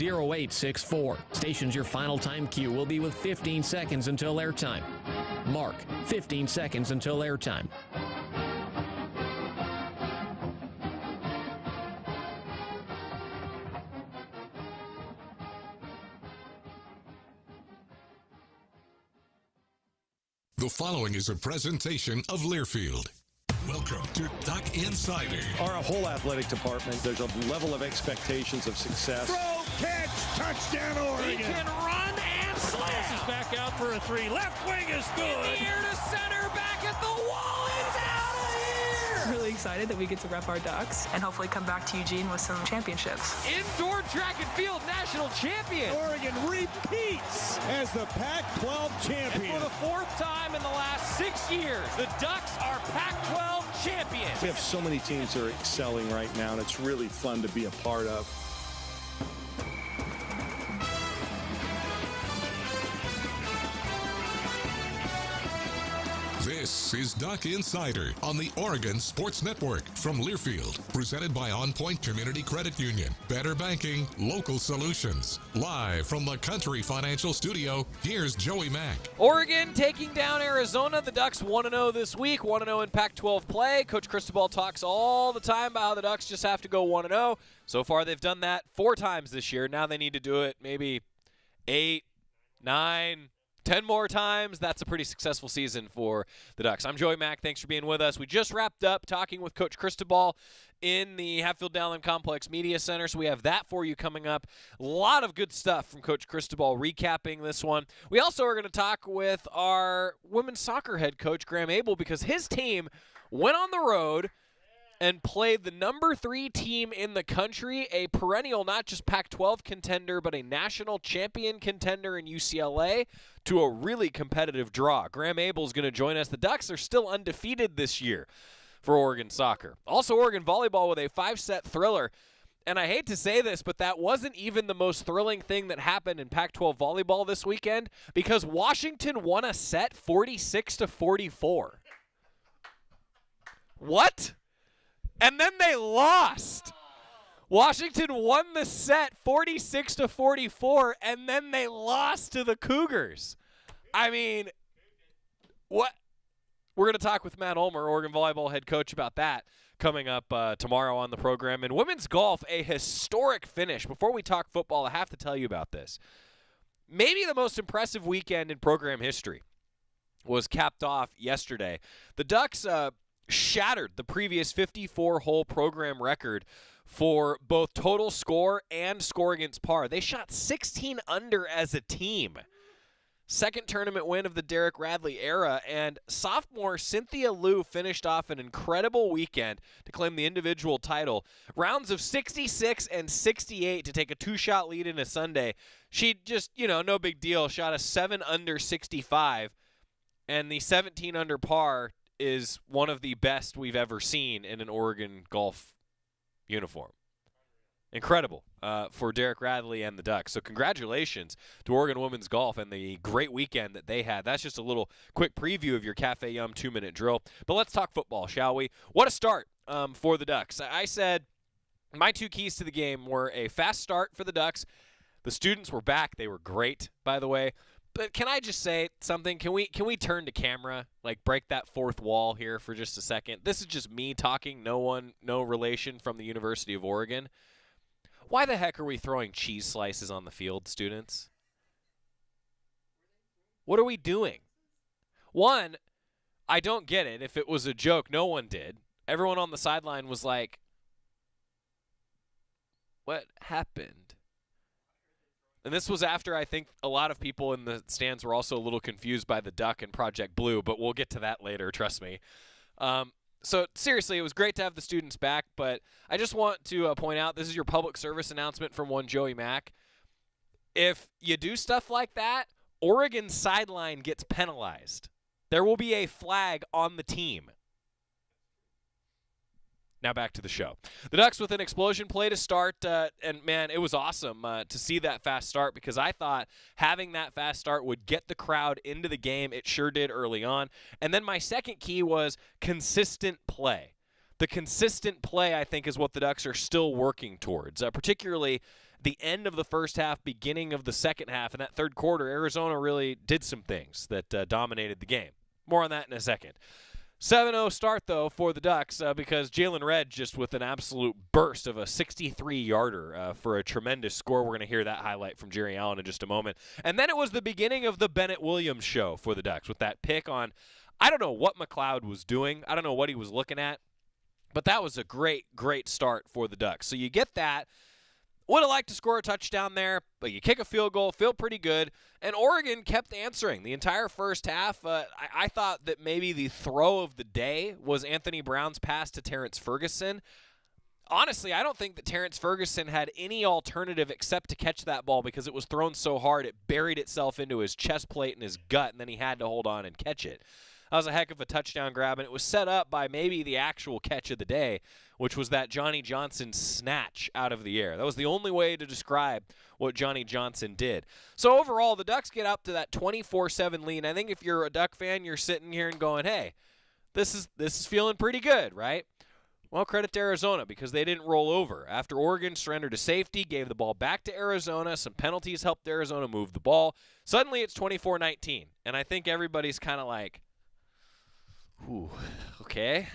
0864. Stations your final time cue will be with 15 seconds until airtime. Mark, 15 seconds until airtime. The following is a presentation of Learfield. Welcome to Duck Insider. Our whole athletic department, there's a level of expectations of success. Throw, catch, touchdown, Oregon. He can run and slam. This is back out for a three. Left wing is good. In the air to center, back at the wall. It's out of here. Really excited that we get to rep our Ducks and hopefully come back to Eugene with some championships. Indoor track and field national champion. Oregon repeats as the Pac-12 champion. And for the fourth time in the last 6 years, the Ducks are Pac-12 champions. We have so many teams that are excelling right now, and it's really fun to be a part of. This is Duck Insider on the Oregon Sports Network from Learfield, presented by On Point Community Credit Union. Better banking, local solutions. Live from the Country Financial Studio, here's Joey Mack. Oregon taking down Arizona. The Ducks 1-0 this week, 1-0 in Pac-12 play. Coach Cristobal talks all the time about how the Ducks just have to go 1-0. So far, they've done that 4 times this year. Now they need to do it maybe 8, 9, 10 more times. That's a pretty successful season for the Ducks. I'm Joey Mack. Thanks for being with us. We just wrapped up talking with Coach Cristobal in the Hatfield-Dowling Complex Media Center, so we have that for you coming up. A lot of good stuff from Coach Cristobal recapping this one. We also are going to talk with our women's soccer head coach, Graeme Abel, because his team went on the road and played the number 3 team in the country, a perennial not just Pac-12 contender, but a national champion contender in UCLA, to a really competitive draw. Graeme Abel is going to join us. The Ducks are still undefeated this year for Oregon soccer. Also, Oregon volleyball with a 5-set thriller. And I hate to say this, but that wasn't even the most thrilling thing that happened in Pac-12 volleyball this weekend, because Washington won a set 46-44. What? And then they lost. Washington won the set 46-44, and then they lost to the Cougars. I mean, what? We're going to talk with Matt Ulmer, Oregon volleyball head coach, about that coming up tomorrow on the program. And women's golf, a historic finish. Before we talk football, I have to tell you about this. Maybe the most impressive weekend in program history was capped off yesterday. The Ducks shattered the previous 54-hole program record for both total score and score against par. They shot 16 under as a team. Second tournament win of the Derek Radley era, and sophomore Cynthia Liu finished off an incredible weekend to claim the individual title. Rounds of 66 and 68 to take a 2-shot lead in a Sunday. She just, no big deal, shot a 7 under 65, and the 17 under par is one of the best we've ever seen in an Oregon golf uniform. Incredible for Derek Radley and the Ducks. So congratulations to Oregon women's golf and the great weekend that they had. That's just a little quick preview of your Cafe Yum 2-minute drill. But let's talk football, shall we? What a start for the Ducks. I said my 2 keys to the game were a fast start for the Ducks. The students were back. They were great, by the way. But can I just say something? Can we turn to camera, like break that fourth wall here for just a second? This is just me talking, no relation from the University of Oregon. Why the heck are we throwing cheese slices on the field, students? What are we doing? One, I don't get it. If it was a joke, no one did. Everyone on the sideline was like, what happened? And this was after I think a lot of people in the stands were also a little confused by the duck and Project Blue, but we'll get to that later, trust me. So seriously, it was great to have the students back, but I just want to point out, this is your public service announcement from one Joey Mack. If you do stuff like that, Oregon's sideline gets penalized. There will be a flag on the team. Now back to the show. The Ducks with an explosion play to start, and man, it was awesome to see that fast start, because I thought having that fast start would get the crowd into the game. It sure did early on. And then my second key was consistent play. The consistent play, I think, is what the Ducks are still working towards, particularly the end of the first half, beginning of the second half, in that third quarter, Arizona really did some things that dominated the game. More on that in a second. 7-0 start, though, for the Ducks because Jalen Redd just with an absolute burst of a 63-yarder for a tremendous score. We're going to hear that highlight from Jerry Allen in just a moment. And then it was the beginning of the Bennett Williams show for the Ducks with that pick on, I don't know what McLeod was doing. I don't know what he was looking at. But that was a great, great start for the Ducks. So you get that. Would have liked to score a touchdown there, but you kick a field goal, feel pretty good. And Oregon kept answering the entire first half. I thought that maybe the throw of the day was Anthony Brown's pass to Terrence Ferguson. Honestly, I don't think that Terrence Ferguson had any alternative except to catch that ball because it was thrown so hard it buried itself into his chest plate and his gut, and then he had to hold on and catch it. That was a heck of a touchdown grab, and it was set up by maybe the actual catch of the day, which was that Johnny Johnson snatch out of the air. That was the only way to describe what Johnny Johnson did. So overall, the Ducks get up to that 24-7 lead. I think if you're a Duck fan, you're sitting here and going, hey, this is feeling pretty good, right? Well, credit to Arizona because they didn't roll over. After Oregon surrendered to safety, gave the ball back to Arizona, some penalties helped Arizona move the ball. Suddenly it's 24-19, and I think everybody's kind of like, ooh, okay.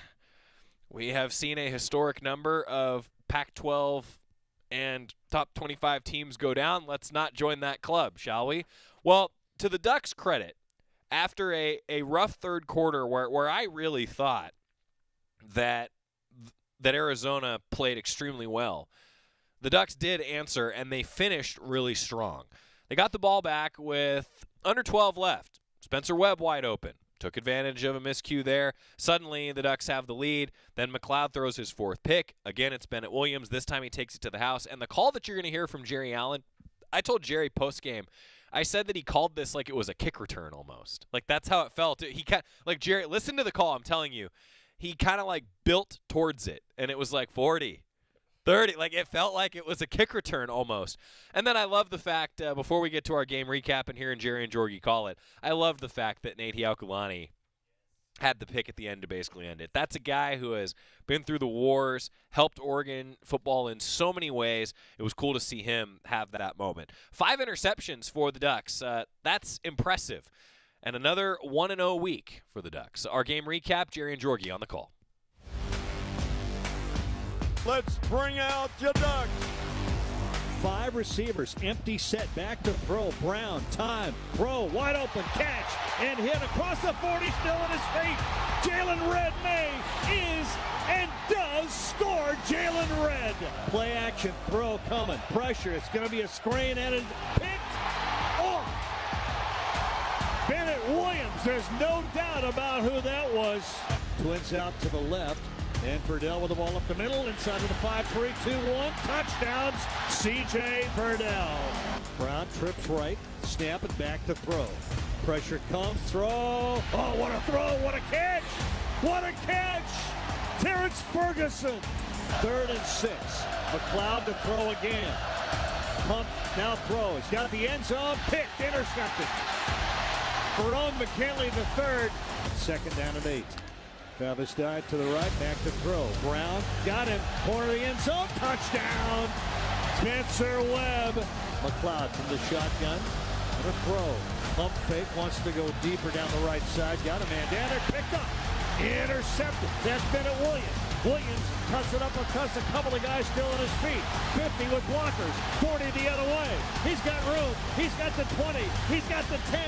We have seen a historic number of Pac-12 and top 25 teams go down. Let's not join that club, shall we? Well, to the Ducks' credit, after a rough third quarter where I really thought that Arizona played extremely well, the Ducks did answer, and they finished really strong. They got the ball back with under 12 left. Spencer Webb wide open. Took advantage of a miscue there. Suddenly, the Ducks have the lead. Then McLeod throws his fourth pick. Again, it's Bennett Williams. This time he takes it to the house. And the call that you're going to hear from Jerry Allen, I told Jerry postgame, I said that he called this like it was a kick return almost. Like, that's how it felt. He like, Jerry, listen to the call, I'm telling you. He kind of, like, built towards it. And it was like 40, 30. Like, it felt like it was a kick return almost. And then I love the fact, before we get to our game recap and hearing Jerry and Jorgie call it, I love the fact that Nate Hiaukulani had the pick at the end to basically end it. That's a guy who has been through the wars, helped Oregon football in so many ways. It was cool to see him have that moment. 5 interceptions for the Ducks. That's impressive. And another 1-0 week for the Ducks. Our game recap, Jerry and Jorgie on the call. Let's bring out your Ducks. 5 receivers, empty set, back to throw. Brown, time, throw, wide open, catch, and hit across the 40, still at his feet. Jalen Redd is and does score. Jalen Redd. Play action, throw coming, pressure. It's going to be a screen, and it's picked off. Bennett Williams, there's no doubt about who that was. Twins out to the left. And Verdell with the ball up the middle, inside of the 5-3-2-1. Touchdowns, C.J. Verdell. Brown trips right, snap it back to throw. Pressure comes, throw. Oh, what a throw, what a catch. What a catch. Terrence Ferguson. 3rd and 6. McLeod to throw again. Pump, now throws. Got the end zone, picked, intercepted. Ferone McKinley the 3rd. 2nd down and 8. Travis died to the right, back to throw. Brown got him, corner of the end zone, touchdown! Spencer Webb. McLeod from the shotgun, and a throw. Pump fake, wants to go deeper down the right side, got a man down there, picked up, intercepted. That's Bennett Williams. Williams cuts it up across a couple of guys still on his feet. 50 with blockers, 40 the other way. He's got room, he's got the 20, he's got the 10,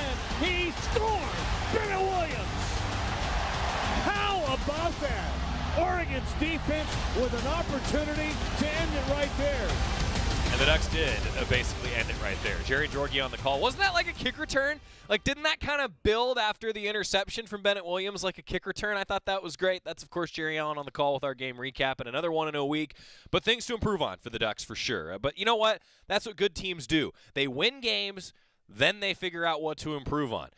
he scores! Bennett Williams! How about that? Oregon's defense with an opportunity to end it right there. And the Ducks did basically end it right there. Jerry Jorgie on the call. Wasn't that like a kick return? Like, didn't that kind of build after the interception from Bennett Williams like a kick return? I thought that was great. That's, of course, Jerry Allen on the call with our game recap and another 1-0 week. But things to improve on for the Ducks for sure. But you know what? That's what good teams do. They win games, then they figure out what to improve on.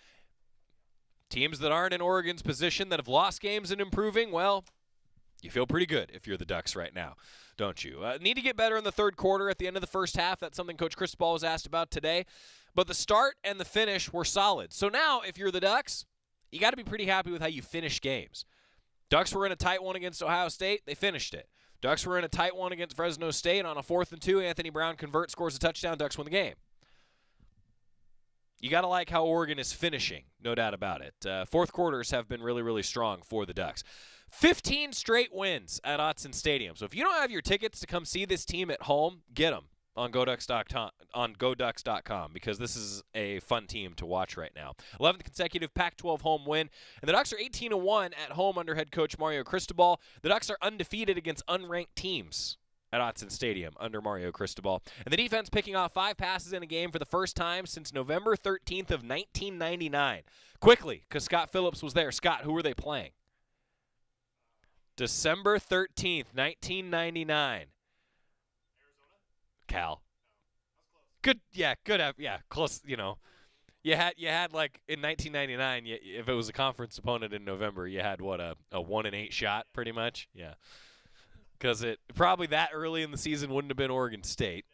Teams that aren't in Oregon's position that have lost games and improving, well, you feel pretty good if you're the Ducks right now, don't you? Need to get better in the third quarter at the end of the first half. That's something Coach Cristobal was asked about today. But the start and the finish were solid. So now, if you're the Ducks, you got to be pretty happy with how you finish games. Ducks were in a tight one against Ohio State. They finished it. Ducks were in a tight one against Fresno State. On a 4th and 2, Anthony Brown converts, scores a touchdown. Ducks win the game. You got to like how Oregon is finishing, no doubt about it. Fourth quarters have been really, really strong for the Ducks. 15 straight wins at Autzen Stadium. So if you don't have your tickets to come see this team at home, get them on GoDucks.com because this is a fun team to watch right now. 11th consecutive Pac-12 home win. And the Ducks are 18-1 at home under head coach Mario Cristobal. The Ducks are undefeated against unranked teams at Autzen Stadium under Mario Cristobal. And the defense picking off 5 passes in a game for the first time since November 13th of 1999. Quickly, because Scott Phillips was there. Scott, who were they playing? December 13th, 1999. Cal. Good, yeah, good, yeah, close, You had like in 1999, if it was a conference opponent in November, you had what, a 1-8 shot pretty much? Yeah. Because it probably that early in the season wouldn't have been Oregon State.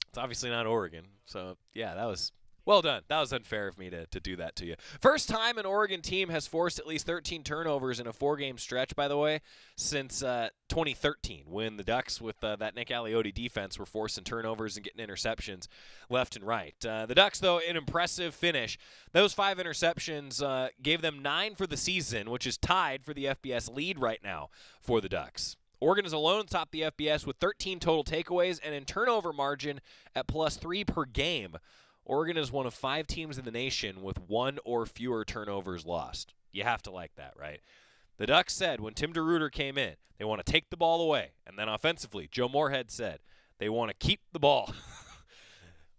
It's obviously not Oregon. So, yeah, that was well done. That was unfair of me to do that to you. First time an Oregon team has forced at least 13 turnovers in a 4-game stretch, by the way, since 2013, when the Ducks with that Nick Aliotti defense were forcing turnovers and getting interceptions left and right. The Ducks, though, an impressive finish. Those 5 interceptions gave them 9 for the season, which is tied for the FBS lead right now for the Ducks. Oregon is alone atop the FBS with 13 total takeaways and in turnover margin at +3 per game. Oregon is one of 5 teams in the nation with 1 or fewer turnovers lost. You have to like that, right? The Ducks said when Tim DeRuyter came in, they want to take the ball away. And then offensively, Joe Moorhead said they want to keep the ball.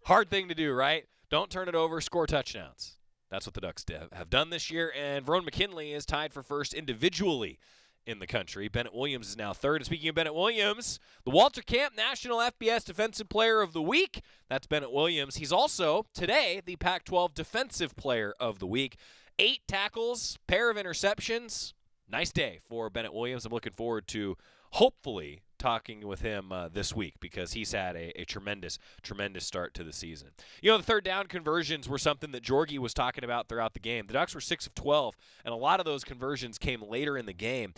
Hard thing to do, right? Don't turn it over, score touchdowns. That's what the Ducks have done this year. And Verone McKinley is tied for first individually in the country. Bennett Williams is now third. And speaking of Bennett Williams, the Walter Camp National FBS Defensive Player of the Week. That's Bennett Williams. He's also, today, the Pac-12 Defensive Player of the Week. 8 tackles, pair of interceptions. Nice day for Bennett Williams. I'm looking forward to hopefully talking with him this week because he's had a tremendous, tremendous start to the season. You know, the third down conversions were something that Jorgie was talking about throughout the game. The Ducks were 6 of 12, and a lot of those conversions came later in the game.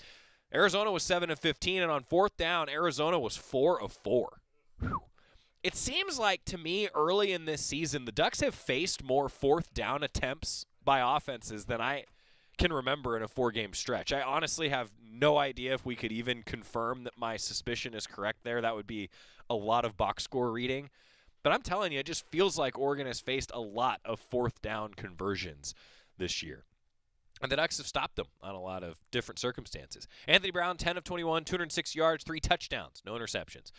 Arizona was 7 of 15, and on 4th down, Arizona was 4 of 4. Whew. It seems like, to me, early in this season, the Ducks have faced more 4th down attempts by offenses than I can remember in a 4-game stretch. I honestly have no idea if we could even confirm that my suspicion is correct there. That would be a lot of box score reading. But I'm telling you, it just feels like Oregon has faced a lot of 4th down conversions this year. And the Ducks have stopped them on a lot of different circumstances. Anthony Brown, 10 of 21, 206 yards, 3 touchdowns, no interceptions.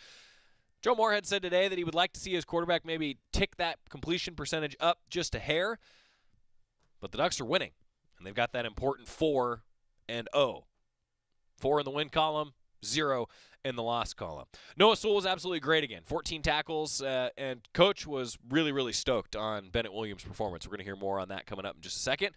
Joe Moorhead said today that he would like to see his quarterback maybe tick that completion percentage up just a hair. But the Ducks are winning, and they've got that important 4-0. 4 in the win column, 0 in the loss column. Noah Sewell was absolutely great again. 14 tackles, and Coach was really, really stoked on Bennett Williams' performance. We're going to hear more on that coming up in just a second.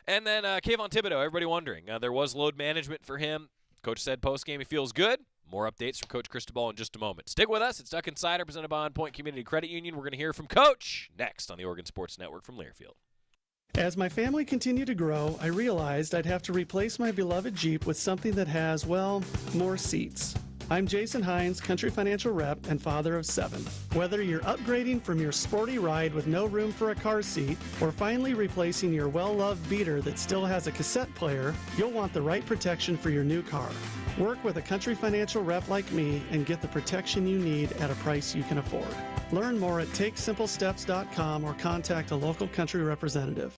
And then Kayvon Thibodeau, everybody wondering. There was load management for him. Coach said post-game he feels good. More updates from Coach Cristobal in just a moment. Stick with us. It's Duck Insider presented by On Point Community Credit Union. We're going to hear from Coach next on the Oregon Sports Network from Learfield. As my family continued to grow, I realized I'd have to replace my beloved Jeep with something that has, well, more seats. I'm Jason Hines, Country Financial Rep and father of 7. Whether you're upgrading from your sporty ride with no room for a car seat or finally replacing your well-loved beater that still has a cassette player, you'll want the right protection for your new car. Work with a Country Financial Rep like me and get the protection you need at a price you can afford. Learn more at TakeSimpleSteps.com or contact a local Country representative.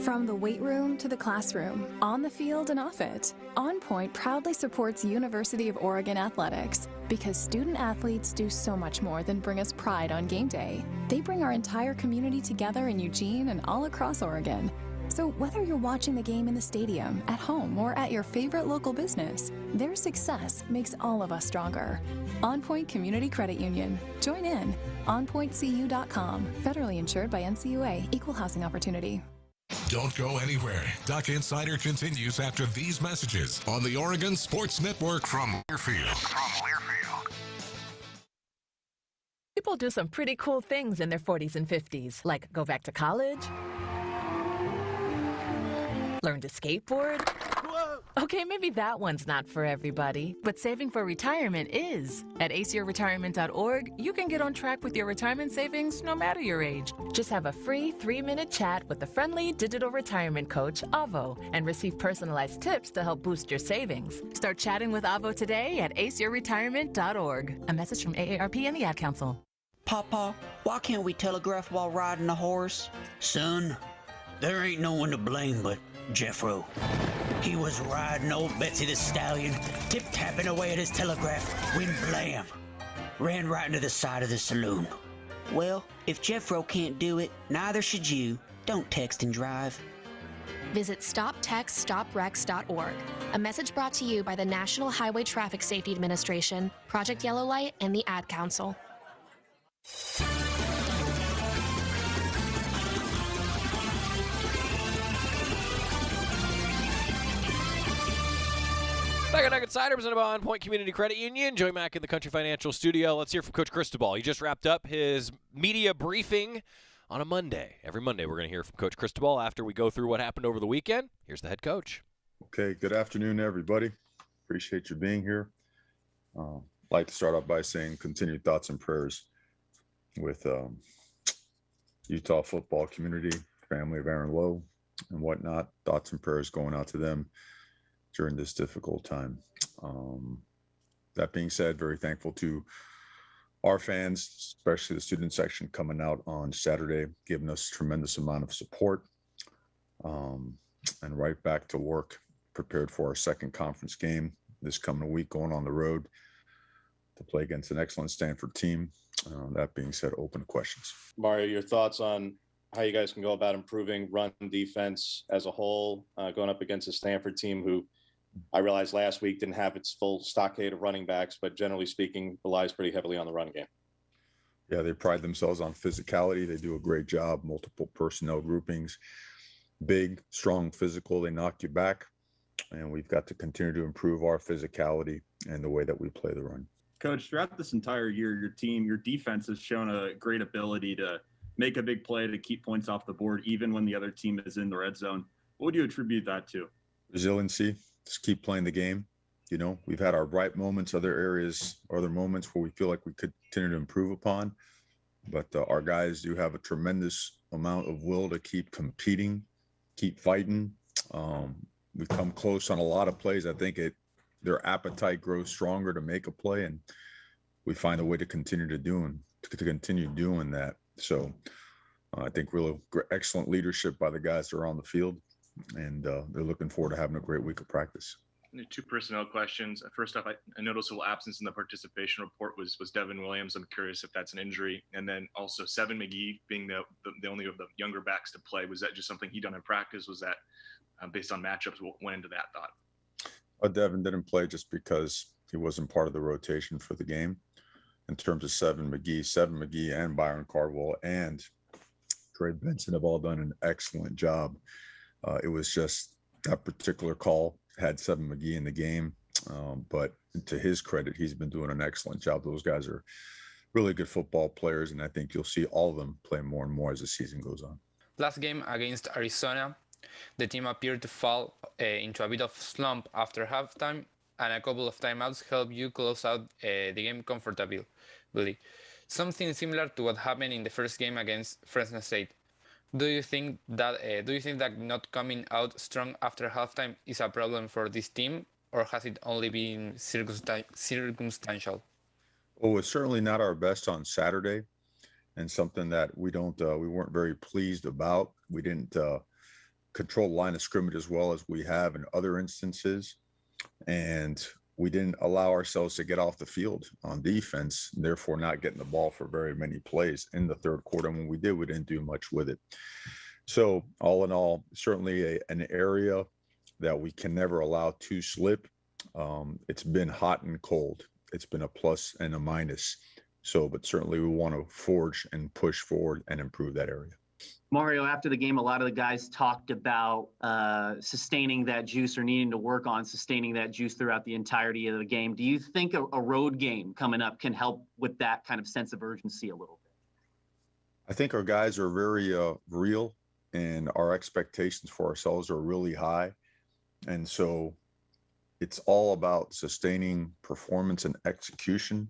From the weight room to the classroom, on the field and off it, On Point proudly supports University of Oregon athletics because student athletes do so much more than bring us pride on game day. They bring our entire community together in Eugene and all across Oregon. So whether you're watching the game in the stadium, at home, or at your favorite local business, their success makes all of us stronger. On Point Community Credit Union. Join in. OnPointCU.com. Federally insured by NCUA. Equal housing opportunity. Don't go anywhere. Duck Insider continues after these messages on the Oregon Sports Network from Learfield. People do some pretty cool things in their 40s and 50s, like go back to college, learn to skateboard, Okay, maybe that one's not for everybody, but saving for retirement is. At aceyourretirement.org, you can get on track with your retirement savings no matter your age. Just have a free 3-minute chat with the friendly digital retirement coach, Avo, and receive personalized tips to help boost your savings. Start chatting with Avo today at aceyourretirement.org. A message from AARP and the Ad Council. Papa, why can't we telegraph while riding a horse? Son, there ain't no one to blame but Jeffro. He was riding old Betsy the Stallion, tip-tapping away at his telegraph, when blam, ran right into the side of the saloon. Well, if Jeffro can't do it, neither should you. Don't text and drive. Visit StopTextStopWrecks.org. A message brought to you by the National Highway Traffic Safety Administration, Project Yellow Light, and the Ad Council. Back at Insider, presented by On Point Community Credit Union. Joey Mack in the Country Financial Studio. Let's hear from Coach Cristobal. He just wrapped up his media briefing on a Monday. Every Monday, we're going to hear from Coach Cristobal after we go through what happened over the weekend. Here's the head coach. Okay, good afternoon, everybody. Appreciate you being here. I'd like to start off by saying continued thoughts and prayers with Utah football community, family of Aaron Lowe and whatnot. Thoughts and prayers going out to them during this difficult time. That being said, very thankful to our fans, especially the student section coming out on Saturday, giving us a tremendous amount of support. And right back to work, prepared for our second conference game this coming week, going on the road to play against an excellent Stanford team. That being said, open to questions. Mario, your thoughts on how you guys can go about improving run defense as a whole, going up against a Stanford team who I realized last week didn't have its full stockade of running backs, but generally speaking, relies pretty heavily on the run game. Yeah, they pride themselves on physicality. They do a great job, multiple personnel groupings, big, strong, physical. They knock you back, and we've got to continue to improve our physicality and the way that we play the run. Coach, throughout this entire year, your defense has shown a great ability to make a big play to keep points off the board, even when the other team is in the red zone. What would you attribute that to? Resiliency. Just keep playing the game. You know, we've had our bright moments, other moments where we feel like we could continue to improve upon. But our guys do have a tremendous amount of will to keep competing, keep fighting. We come close on a lot of plays. I think their appetite grows stronger to make a play, and we find a way to continue doing that. So I think really excellent leadership by the guys that are on the field. And they're looking forward to having a great week of practice. Two personnel questions. First off, a noticeable absence in the participation report was Devin Williams. I'm curious if that's an injury. And then also Seven McGee being the only of the younger backs to play. Was that just something he done in practice? Was that based on matchups? What went into that thought? Devin didn't play just because he wasn't part of the rotation for the game. In terms of Seven McGee and Byron Cardwell and Trey Benson have all done an excellent job. It was just that particular call had Seven McGee in the game. But to his credit, he's been doing an excellent job. Those guys are really good football players, and I think you'll see all of them play more and more as the season goes on. Last game against Arizona, the team appeared to fall into a bit of slump after halftime, and a couple of timeouts helped you close out the game comfortably. Something similar to what happened in the first game against Fresno State. Do you think that not coming out strong after halftime is a problem for this team, or has it only been circumstantial? Well, it's certainly not our best on Saturday, and something that we weren't very pleased about. We didn't control the line of scrimmage as well as we have in other instances, and we didn't allow ourselves to get off the field on defense, therefore not getting the ball for very many plays in the third quarter. And when we did, we didn't do much with it. So all in all, certainly an area that we can never allow to slip. It's been hot and cold. It's been a plus and a minus. So, but certainly we want to forge and push forward and improve that area. Mario, after the game, a lot of the guys talked about sustaining that juice or needing to work on sustaining that juice throughout the entirety of the game. Do you think a road game coming up can help with that kind of sense of urgency a little bit? I think our guys are very real, and our expectations for ourselves are really high. And so it's all about sustaining performance and execution,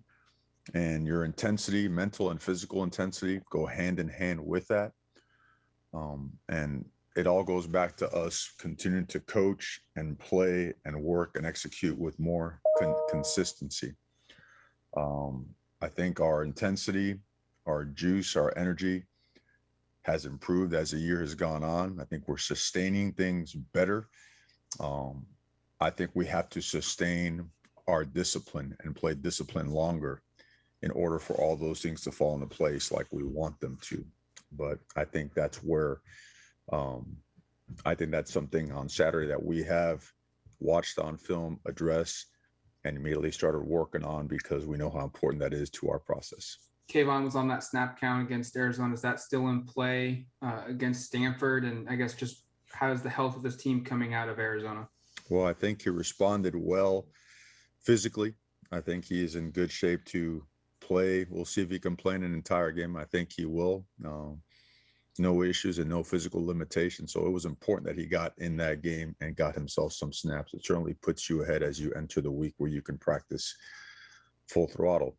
and your intensity, mental and physical intensity, go hand in hand with that. And it all goes back to us continuing to coach and play and work and execute with more consistency. I think our intensity, our juice, our energy has improved as the year has gone on. I think we're sustaining things better. I think we have to sustain our discipline and play discipline longer in order for all those things to fall into place like we want them to. But I think that's where, I think that's something on Saturday that we have watched on film, address, and immediately started working on because we know how important that is to our process. Kayvon was on that snap count against Arizona. Is that still in play against Stanford? And I guess just how is the health of this team coming out of Arizona? Well, I think he responded well physically. I think he is in good shape to play. We'll see if he can play in an entire game. I think he will. No issues and no physical limitations. So it was important that he got in that game and got himself some snaps. It certainly puts you ahead as you enter the week where you can practice full throttle.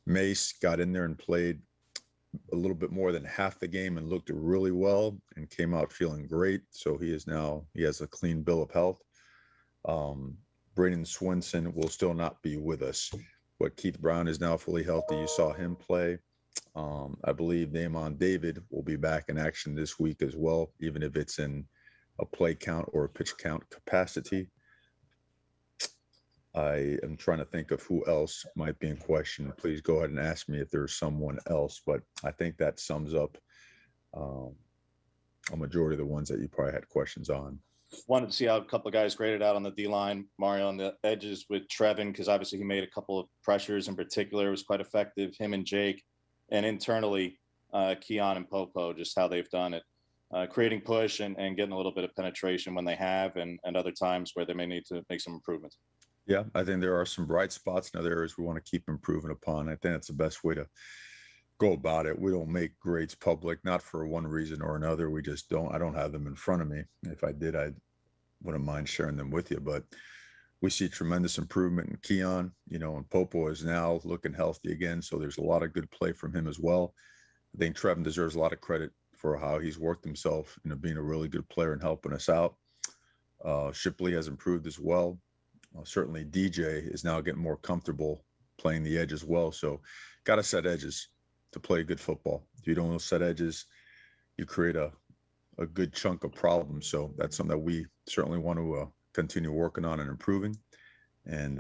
Mace got in there and played a little bit more than half the game and looked really well and came out feeling great. So he has a clean bill of health. Braden Swinson will still not be with us, but Keith Brown is now fully healthy. You saw him play. I believe Damon David will be back in action this week as well, even if it's in a play count or a pitch count capacity. I am trying to think of who else might be in question. Please go ahead and ask me if there's someone else, but I think that sums up a majority of the ones that you probably had questions on. Wanted to see how a couple of guys graded out on the D-line, Mario, on the edges with Trevin, because obviously he made a couple of pressures in particular. It was quite effective, him and Jake. And internally, Keon and Popo, just how they've done it, creating push and getting a little bit of penetration when they have, and other times where they may need to make some improvements. Yeah, I think there are some bright spots in other areas we want to keep improving upon. I think that's the best way to go about it. We don't make grades public, not for one reason or another. We just don't. I don't have them in front of me. If I did, I wouldn't mind sharing them with you. But we see tremendous improvement in Keon, and Popo is now looking healthy again. So there's a lot of good play from him as well. I think Trevin deserves a lot of credit for how he's worked himself, being a really good player and helping us out. Shipley has improved as well. Certainly DJ is now getting more comfortable playing the edge as well. So got to set edges to play good football. If you don't set edges, you create a good chunk of problems. So that's something that we certainly want to continue working on and improving. And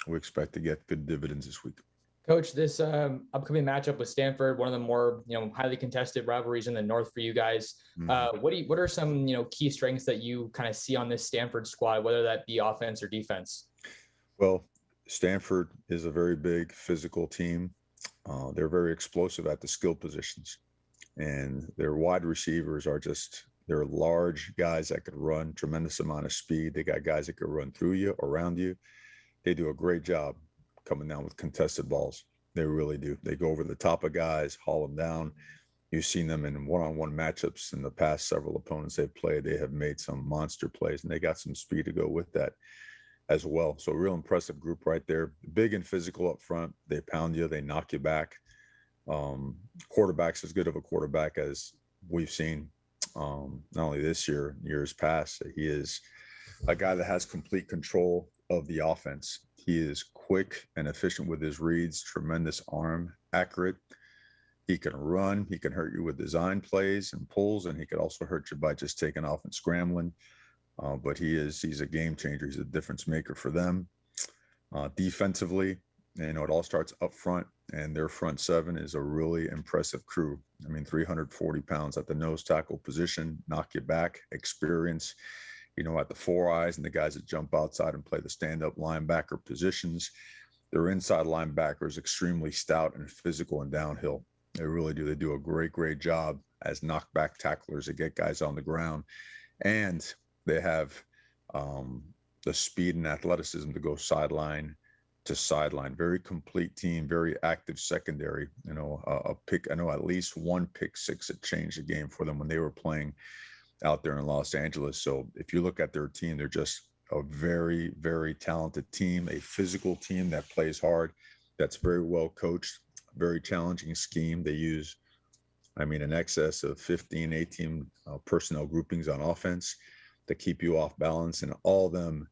we expect to get good dividends this week. Coach, this upcoming matchup with Stanford, one of the more highly contested rivalries in the North for you guys. What are some key strengths that you kind of see on this Stanford squad, whether that be offense or defense? Well, Stanford is a very big physical team. They're very explosive at the skill positions, and their wide receivers they're large guys that could run tremendous amount of speed. They got guys that could run through you, around you. They do a great job coming down with contested balls. They really do. They go over the top of guys, haul them down. You've seen them in one-on-one matchups in the past several opponents they've played. They have made some monster plays, and they got some speed to go with that as well. So a real impressive group right there. Big and physical up front. They pound you. They knock you back. Quarterback's as good of a quarterback as we've seen, not only this year, years past. He is a guy that has complete control of the offense. He is quick and efficient with his reads, tremendous arm, accurate. He can run. He can hurt you with design plays and pulls, and he could also hurt you by just taking off and scrambling. But he's a game changer. He's a difference maker for them. Defensively, it all starts up front, and their front seven is a really impressive crew. 340 pounds at the nose tackle position, knock you back, experience, at the four eyes, and the guys that jump outside and play the stand-up linebacker positions. Their inside linebacker is extremely stout and physical and downhill. They really do. They do a great job as knockback tacklers to get guys on the ground. And they have the speed and athleticism to go sideline to sideline. Very complete team, very active secondary. A pick. I know at least one pick six that changed the game for them when they were playing out there in Los Angeles. So if you look at their team, they're just a very, very talented team, a physical team that plays hard, that's very well coached, very challenging scheme. They use, in excess of 15, 18 personnel groupings on offense to keep you off balance, and all of them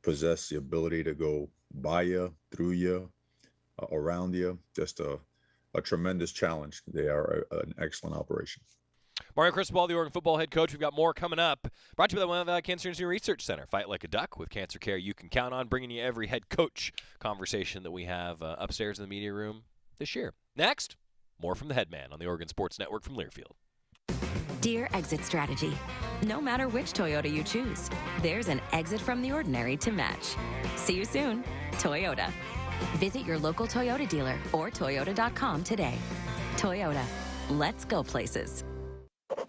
possess the ability to go by you, through you, around you. Just a tremendous challenge. They are an excellent operation. Mario Cristobal, the Oregon football head coach. We've got more coming up. Brought to you by the Willamette Valley Cancer Institute Research Center. Fight like a duck with cancer care you can count on, bringing you every head coach conversation that we have upstairs in the media room this year. Next, more from the headman on the Oregon Sports Network from Learfield. Dear Exit Strategy, no matter which Toyota you choose, there's an exit from the ordinary to match. See you soon, Toyota. Visit your local Toyota dealer or toyota.com today. Toyota, let's go places.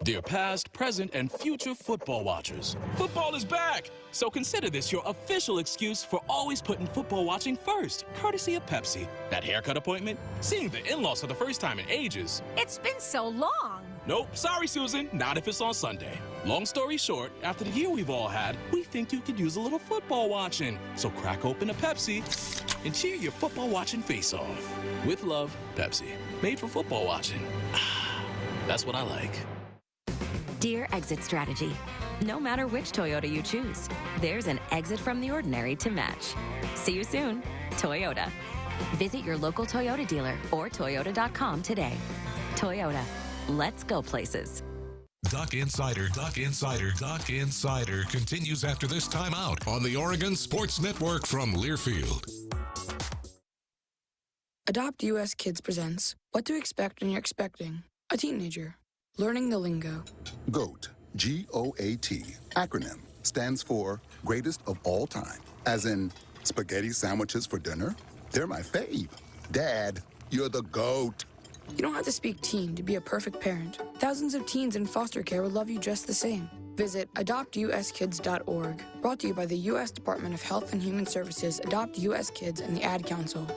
Dear past, present, and future football watchers, football is back! So consider this your official excuse for always putting football watching first, courtesy of Pepsi. That haircut appointment? Seeing the in-laws for the first time in ages. It's been so long. Nope, sorry, Susan, not if it's on Sunday. Long story short, after the year we've all had, we think you could use a little football watching. So crack open a Pepsi and cheer your football watching face off. With love, Pepsi. Made for football watching. That's what I like. Dear Exit Strategy, no matter which Toyota you choose, there's an exit from the ordinary to match. See you soon, Toyota. Visit your local Toyota dealer or toyota.com today. Toyota, let's go places. Duck Insider continues after this timeout on the Oregon Sports Network from Learfield. Adopt US Kids presents What to Expect When You're Expecting a Teenager. Learning the lingo. GOAT, G-O-A-T, acronym, stands for Greatest of All Time. As in, spaghetti sandwiches for dinner? They're my fave. Dad, you're the GOAT. You don't have to speak teen to be a perfect parent. Thousands of teens in foster care will love you just the same. Visit adoptuskids.org. Brought to you by the U.S. Department of Health and Human Services, Adopt U.S. Kids, and the Ad Council.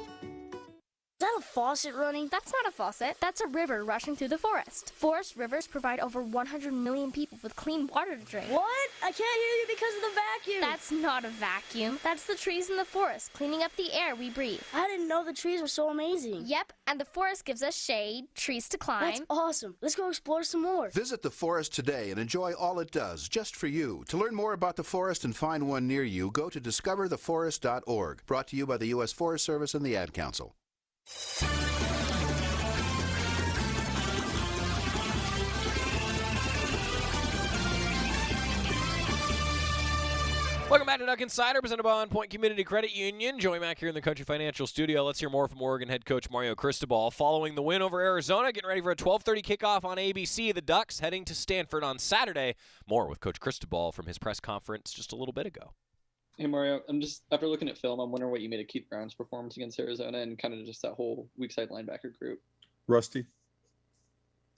Is that a faucet running? That's not a faucet. That's a river rushing through the forest. Forest rivers provide over 100 million people with clean water to drink. What? I can't hear you because of the vacuum. That's not a vacuum. That's the trees in the forest, cleaning up the air we breathe. I didn't know the trees were so amazing. Yep, and the forest gives us shade, trees to climb. That's awesome. Let's go explore some more. Visit the forest today and enjoy all it does, just for you. To learn more about the forest and find one near you, go to discovertheforest.org. Brought to you by the U.S. Forest Service and the Ad Council. Welcome back to Duck Insider, presented by On Point Community Credit Union. Joey Mack here in the Country Financial Studio. Let's hear more from Oregon head coach Mario Cristobal. Following the win over Arizona, getting ready for a 12:30 kickoff on ABC. The Ducks heading to Stanford on Saturday. More with Coach Cristobal from his press conference just a little bit ago. Hey, Mario, after looking at film, I'm wondering what you made of Keith Brown's performance against Arizona and kind of just that whole weak side linebacker group. Rusty.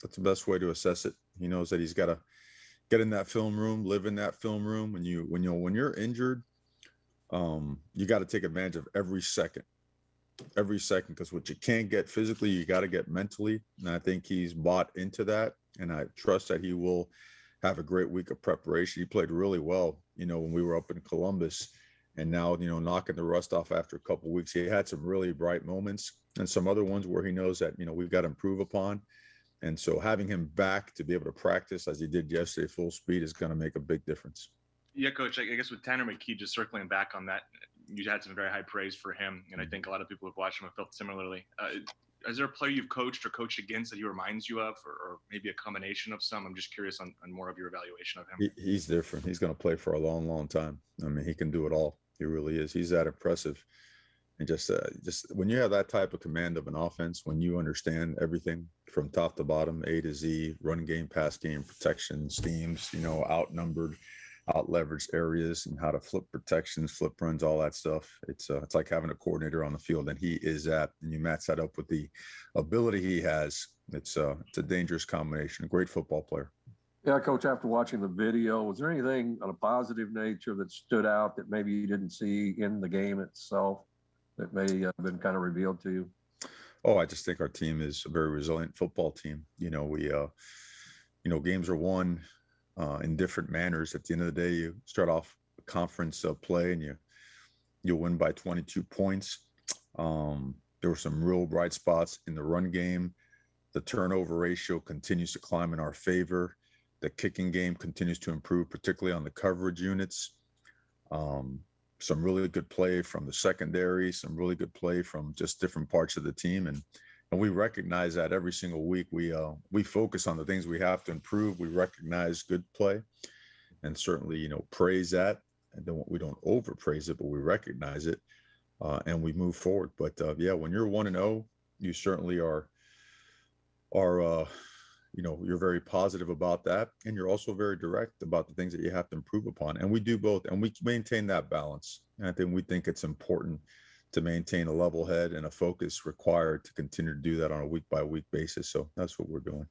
That's the best way to assess it. He knows that he's got to get in that film room, live in that film room. When you're injured, you got to take advantage of every second, because what you can't get physically, you got to get mentally. And I think he's bought into that. And I trust that he will have a great week of preparation. He played really well, when we were up in Columbus, and now, knocking the rust off after a couple of weeks. He had some really bright moments and some other ones where he knows that, we've got to improve upon. And so having him back to be able to practice as he did yesterday, full speed, is going to make a big difference. Yeah, Coach, I guess with Tanner McKee, just circling back on that, you had some very high praise for him. And I think a lot of people who've watched him have felt similarly. Is there a player you've coached or coached against that he reminds you of, or maybe a combination of some? I'm just curious on more of your evaluation of him. He's different. He's going to play for a long, long time. He can do it all. He really is. He's that impressive. And just when you have that type of command of an offense, when you understand everything from top to bottom, A to Z, run game, pass game, protection, schemes, outnumbered, out-leveraged areas, and how to flip protections, flip runs, all that stuff. It's like having a coordinator on the field, and he is that. And you match that up with the ability he has. It's a dangerous combination. A great football player. Yeah, Coach, after watching the video, was there anything on a positive nature that stood out that maybe you didn't see in the game itself that may have been kind of revealed to you? Oh, I just think our team is a very resilient football team. Games are won in different manners. At the end of the day, you start off conference play and you'll win by 22 points. There were some real bright spots in the run game. The turnover ratio continues to climb in our favor. The kicking game continues to improve, particularly on the coverage units. Some really good play from the secondary, some really good play from just different parts of the team. And we recognize that every single week. We focus on the things we have to improve. We recognize good play and certainly, praise that. And then we don't overpraise it, but we recognize it and we move forward. But yeah, when you're 1-0, you certainly are you're very positive about that. And you're also very direct about the things that you have to improve upon. And we do both, and we maintain that balance. And we think it's important to maintain a level head and a focus required to continue to do that on a week by week basis. So that's what we're doing.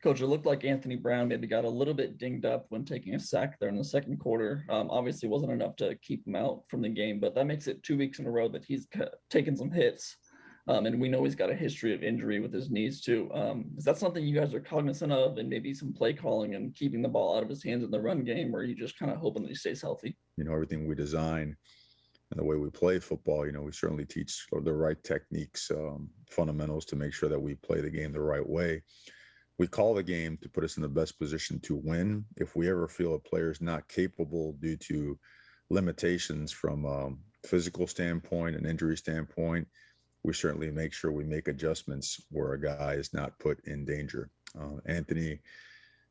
Coach, it looked like Anthony Brown maybe got a little bit dinged up when taking a sack there in the second quarter. Obviously wasn't enough to keep him out from the game, but that makes it 2 weeks in a row that he's taken some hits. And we know he's got a history of injury with his knees too. Is that something you guys are cognizant of, and maybe some play calling and keeping the ball out of his hands in the run game, or are you just kind of hoping that he stays healthy? Everything we design and the way we play football, we certainly teach the right techniques, fundamentals to make sure that we play the game the right way. We call the game to put us in the best position to win. If we ever feel a player is not capable due to limitations from a physical standpoint, an injury standpoint, we certainly make sure we make adjustments where a guy is not put in danger. Anthony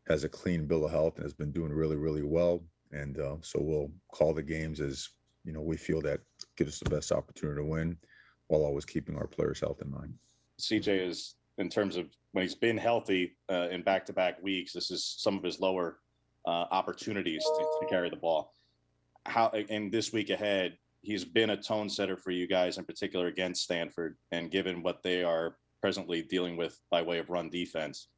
has a clean bill of health and has been doing really, really well. And so we'll call the games as, we feel that gives us the best opportunity to win while always keeping our players' health in mind. CJ is, in terms of when he's been healthy in back-to-back weeks, this is some of his lower opportunities to carry the ball. And this week ahead, he's been a tone setter for you guys, in particular against Stanford. And given what they are presently dealing with by way of run defense,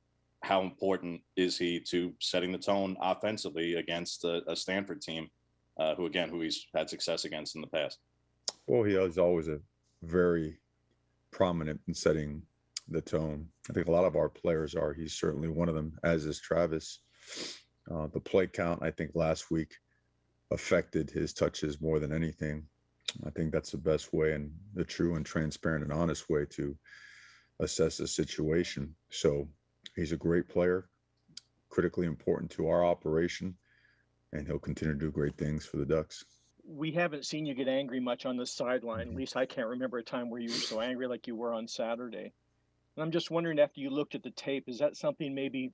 how important is he to setting the tone offensively against a Stanford team, who he's had success against in the past? Well, he is always a very prominent in setting the tone. I think a lot of our players are. He's certainly one of them, as is Travis. The play count, I think, last week affected his touches more than anything. I think that's the best way and the true and transparent and honest way to assess the situation. So he's a great player, critically important to our operation, and he'll continue to do great things for the Ducks. We haven't seen you get angry much on the sideline. At least I can't remember a time where you were so angry like you were on Saturday. And I'm just wondering, after you looked at the tape, is that something maybe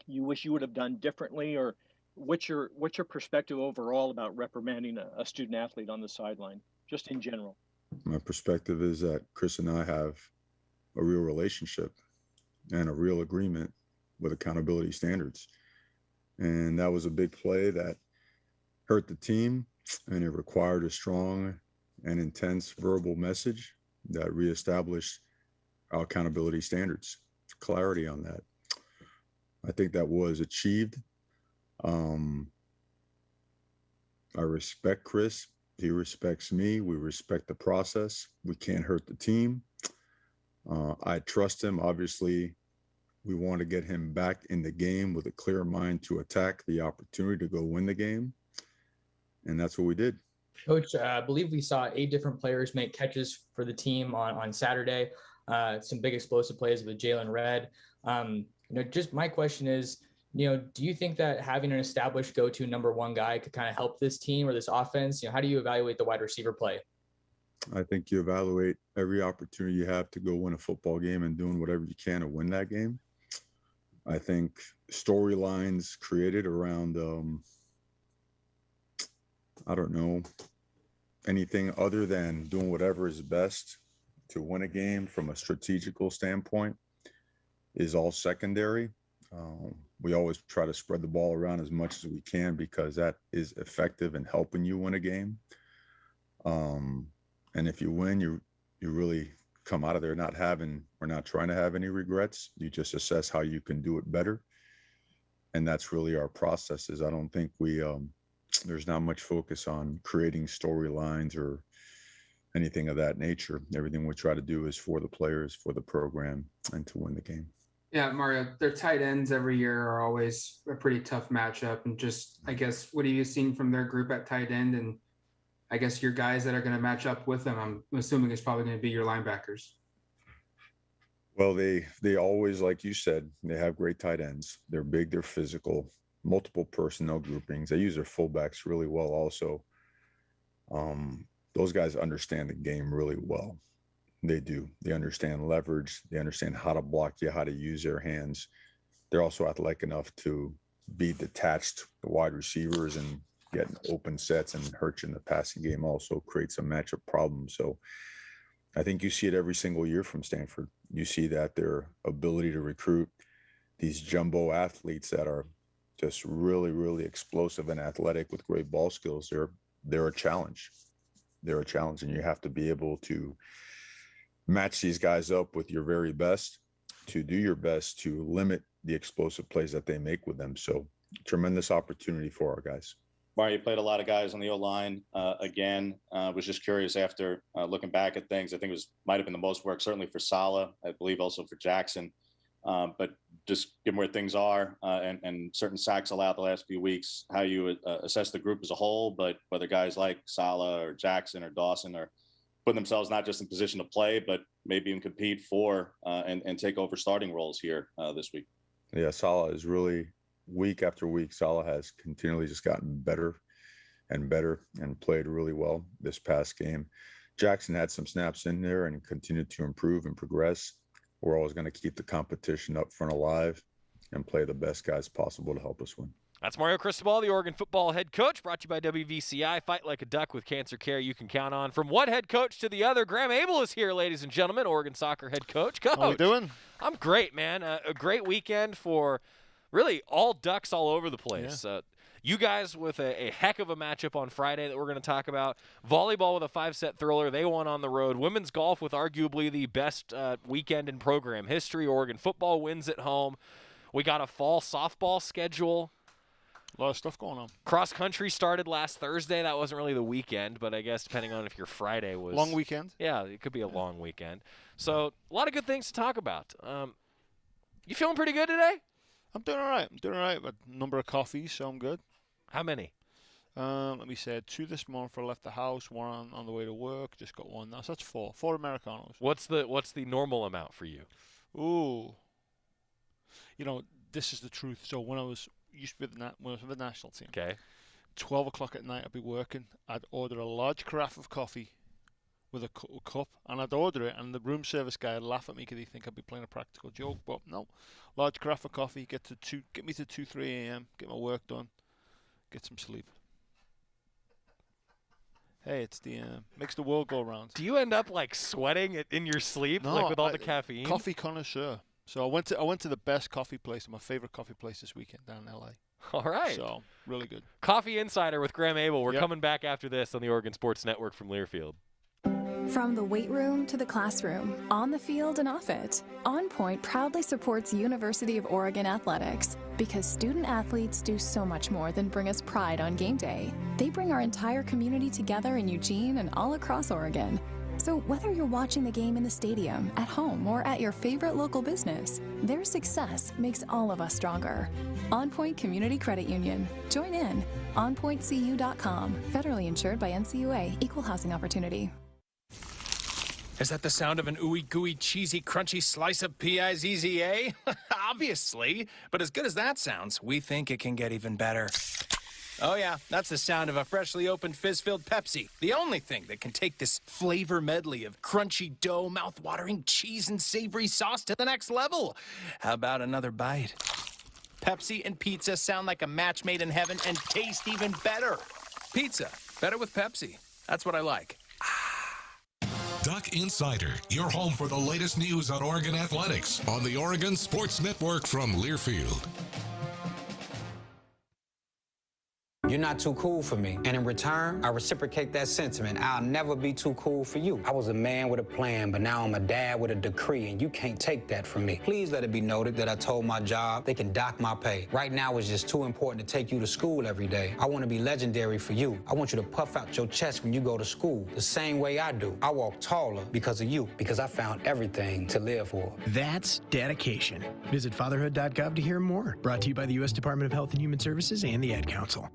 you wish you would have done differently, or what's your perspective overall about reprimanding a student athlete on the sideline, just in general? My perspective is that Chris and I have a real relationship and a real agreement with accountability standards. And that was a big play that hurt the team, and it required a strong and intense verbal message that reestablished our accountability standards, clarity on that. I think that was achieved. I respect Chris. He respects me. We respect the process. We can't hurt the team. I trust him. Obviously, we want to get him back in the game with a clear mind to attack the opportunity to go win the game. And that's what we did. Coach, I believe we saw 8 different players make catches for the team on Saturday. Some big explosive plays with Jalen Red. Just my question is, do you think that having an established go-to number one guy could kind of help this team or this offense? How do you evaluate the wide receiver play? I think you evaluate every opportunity you have to go win a football game and doing whatever you can to win that game. I think storylines created around, anything other than doing whatever is best to win a game from a strategical standpoint is all secondary. We always try to spread the ball around as much as we can because that is effective in helping you win a game. And if you win, you really come out of there not trying to have any regrets. You just assess how you can do it better. And that's really our processes. I don't think there's not much focus on creating storylines or anything of that nature. Everything we try to do is for the players, for the program, and to win the game. Yeah, Mario, their tight ends every year are always a pretty tough matchup. And just, I guess, what have you seen from their group at tight end? And I guess your guys that are going to match up with them, I'm assuming it's probably going to be your linebackers. Well, they always, like you said, they have great tight ends. They're big, they're physical, multiple personnel groupings. They use their fullbacks really well also. Those guys understand the game really well. They do. They understand leverage. They understand how to block you, how to use their hands. They're also athletic enough to be detached, the wide receivers, and get open sets and hurt you in the passing game also creates a matchup problem. So I think you see it every single year from Stanford. You see that their ability to recruit these jumbo athletes that are just really, really explosive and athletic with great ball skills. They're a challenge. They're a challenge, and you have to be able to match these guys up with your very best, to do your best to limit the explosive plays that they make with them. So tremendous opportunity for our guys. Mario, you played a lot of guys on the O-line again. Was just curious after looking back at things. I think might have been the most work, certainly for Saleh, I believe also for Jackson. But just given where things are and certain sacks allowed the last few weeks, how you assess the group as a whole, but whether guys like Saleh or Jackson or Dawson are putting themselves not just in position to play, but maybe even compete for and take over starting roles here this week. Yeah, Saleh is really, week after week, Saleh has continually just gotten better and better and played really well this past game. Jackson had some snaps in there and continued to improve and progress. We're always going to keep the competition up front alive and play the best guys possible to help us win. That's Mario Cristobal, the Oregon football head coach, brought to you by WVCI. Fight like a duck with cancer care you can count on. From one head coach to the other, Graeme Abel is here, ladies and gentlemen, Oregon soccer head coach. Coach, how are you doing? I'm great, man. A great weekend for really all ducks all over the place. Yeah. You guys with a heck of a matchup on Friday that we're going to talk about. Volleyball with a 5-set thriller. They won on the road. Women's golf with arguably the best weekend in program history. Oregon football wins at home. We got a fall softball schedule. A lot of stuff going on. Cross country started last Thursday. That wasn't really the weekend, but I guess depending on if your Friday was long weekend. Yeah, it could be a long weekend. So a lot of good things to talk about. You feeling pretty good today? I'm doing all right. I've had a number of coffees, so I'm good. How many? Let me say 2 this morning before I left the house. 1 on the way to work. Just got 1 now, so that's 4. 4 Americanos. What's the normal amount for you? Ooh. This is the truth. So when I was with the national team, okay, 12 o'clock at night I'd be working. I'd order a large carafe of coffee with a cup, and I'd order it, and the room service guy would laugh at me because he'd think I'd be playing a practical joke. But no, large carafe of coffee, get me to 2-3 a.m., get my work done, get some sleep. Hey, it's makes the world go round. Do you end up like sweating in your sleep, like with all the caffeine? Coffee connoisseur. So I went to the best coffee place, my favorite coffee place this weekend down in LA. All right. So really good. Coffee Insider with Graeme Abel. We're coming back after this on the Oregon Sports Network from Learfield. From the weight room to the classroom, on the field and off it, On Point proudly supports University of Oregon athletics because student athletes do so much more than bring us pride on game day. They bring our entire community together in Eugene and all across Oregon. So whether you're watching the game in the stadium, at home, or at your favorite local business, their success makes all of us stronger. On Point Community Credit Union. Join in. OnPointCU.com. Federally insured by NCUA. Equal housing opportunity. Is that the sound of an ooey gooey cheesy crunchy slice of P-I-Z-Z-A? Obviously. But as good as that sounds, we think it can get even better. Oh yeah, that's the sound of a freshly opened fizz-filled Pepsi. The only thing that can take this flavor medley of crunchy dough, mouth-watering cheese, and savory sauce to the next level. How about another bite? Pepsi and pizza sound like a match made in heaven and taste even better. Pizza, better with Pepsi. That's what I like. Duck Insider, your home for the latest news on Oregon athletics on the Oregon Sports Network from Learfield. You're not too cool for me. And in return, I reciprocate that sentiment. I'll never be too cool for you. I was a man with a plan, but now I'm a dad with a decree, and you can't take that from me. Please let it be noted that I told my job they can dock my pay. Right now, it's just too important to take you to school every day. I want to be legendary for you. I want you to puff out your chest when you go to school, the same way I do. I walk taller because of you, because I found everything to live for. That's dedication. Visit fatherhood.gov to hear more. Brought to you by the U.S. Department of Health and Human Services and the Ad Council.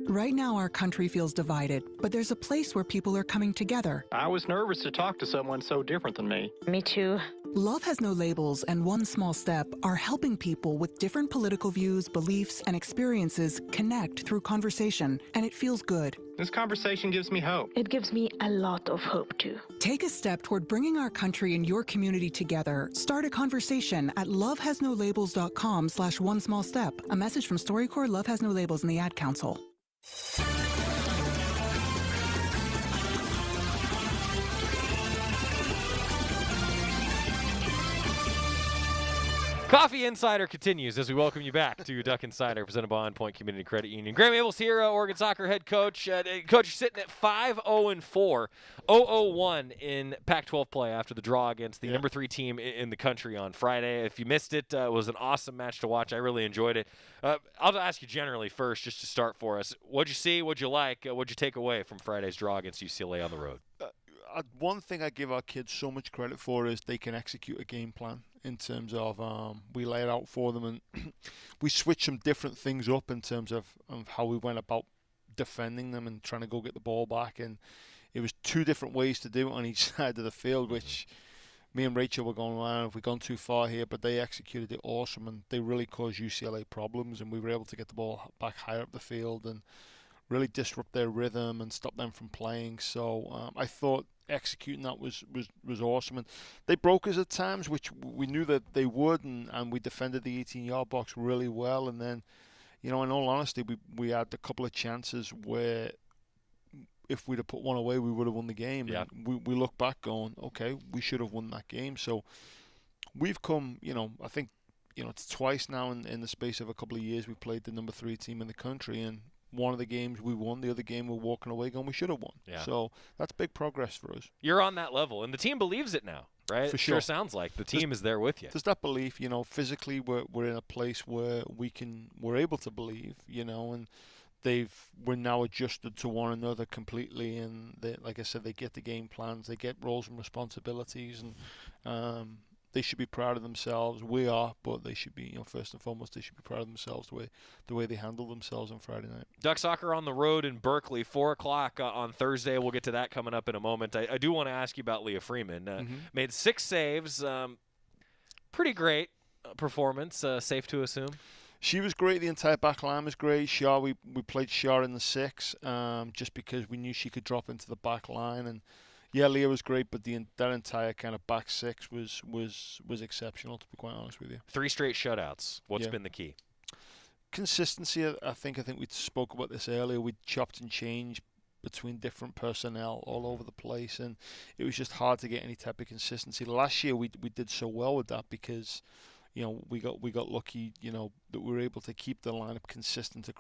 Right now, our country feels divided, but there's a place where people are coming together. I was nervous to talk to someone so different than me. Me too. Love Has No Labels and One Small Step are helping people with different political views, beliefs, and experiences connect through conversation, and it feels good. This conversation gives me hope. It gives me a lot of hope, too. Take a step toward bringing our country and your community together. Start a conversation at lovehasnolabels.com/onesmallstep. A message from StoryCorps, Love Has No Labels, and the Ad Council. Coffee Insider continues as we welcome you back to Duck Insider, presented by On Point Community Credit Union. Graeme Abel's here, Oregon soccer head coach. Coach, you're sitting at 5-0-4, 0-1 in Pac-12 play after the draw against the number 3 team in the country on Friday. If you missed it, it was an awesome match to watch. I really enjoyed it. I'll ask you generally first, just to start for us. What'd you see? What'd you like? What'd you take away from Friday's draw against UCLA on the road? One thing I give our kids so much credit for is they can execute a game plan in terms of we lay it out for them, and we switch some different things up in terms of how we went about defending them and trying to go get the ball back. And it was 2 different ways to do it on each side of the field, which me and Rachel were going, well, have we gone too far here? But they executed it awesome, and they really caused UCLA problems, and we were able to get the ball back higher up the field and really disrupt their rhythm and stop them from playing. So I thought executing that was awesome. And they broke us at times, which we knew that they would, and we defended the 18-yard box really well. And then, in all honesty, we had a couple of chances where if we'd have put one away, we would have won the game. Yeah. And we look back going, okay, we should have won that game. So we've come, I think, it's twice now in the space of a couple of years we've played the number 3 team in the country, and one of the games we won, the other game we're walking away going, we should have won. Yeah. So that's big progress for us. You're on that level, and the team believes it now, right? For sure. Sure sounds like the team is there with you. There's that belief, physically we're in a place where we're able to believe, and we're now adjusted to one another completely, and like I said, they get the game plans, they get roles and responsibilities, and they should be proud of themselves. We are, but they should be, first and foremost, they should be proud of themselves the way they handle themselves on Friday night. Duck soccer on the road in Berkeley, 4 o'clock on Thursday. We'll get to that coming up in a moment. I do want to ask you about Leah Freeman. Made 6 saves. Pretty great performance, safe to assume. She was great. The entire back line was great. Shah, we played Shah in the 6 just because we knew she could drop into the back line. And yeah, Leah was great, but that entire kind of back 6 was exceptional, to be quite honest with you. 3 straight shutouts. What's been the key? Consistency. I think we spoke about this earlier. We chopped and changed between different personnel all over the place, and it was just hard to get any type of consistency. Last year we did so well with that because we got lucky, that we were able to keep the lineup consistent,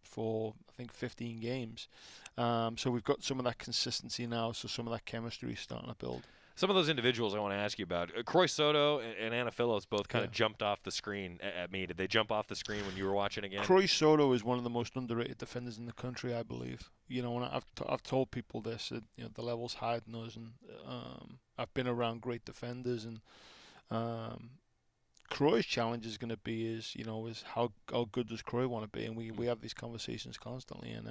for I think 15 games. So we've got some of that consistency now. So some of that chemistry is starting to build. Some of those individuals I want to ask you about. Croy Soto and Anna Phillips both kind of jumped off the screen at me. Did they jump off the screen when you were watching again? Croy Soto is one of the most underrated defenders in the country, I believe. And I've told people this, that, the level's higher than us, and I've been around great defenders, and Croy's challenge is going to be is how good does Croy want to be, and we have these conversations constantly, and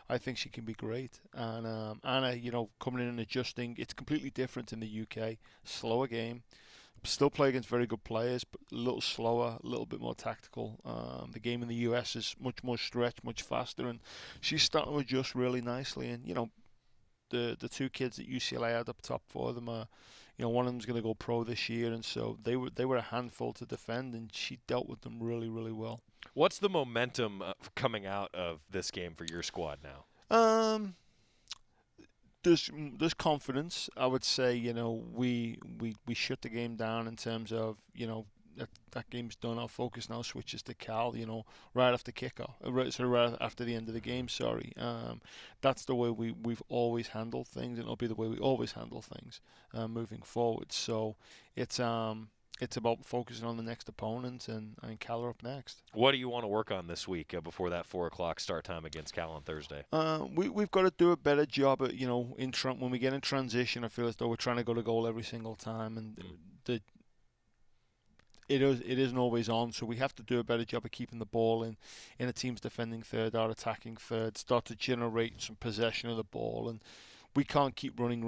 I think she can be great. And Anna, coming in and adjusting, it's completely different in the UK, slower game, still play against very good players, but a little slower, a little bit more tactical. The game in the US is much more stretched, much faster, and she's starting to adjust really nicely. And the 2 kids at UCLA had up top for them are. One of them's going to go pro this year, and so they were a handful to defend, and she dealt with them really, really well. What's the momentum coming out of this game for your squad now? There's confidence. I would say we shut the game down in terms of that game's done, our focus now switches to Cal, right after kickoff, right after the end of the game, sorry. That's the way we've always handled things, and it'll be the way we always handle things moving forward. So it's about focusing on the next opponent, and Cal are up next. What do you want to work on this week before that 4 o'clock start time against Cal on Thursday? We've got to do a better job at, when we get in transition, I feel as though we're trying to go to goal every single time, and it isn't always on, so we have to do a better job of keeping the ball in a team's defending third, our attacking third, start to generate some possession of the ball, and we can't keep running.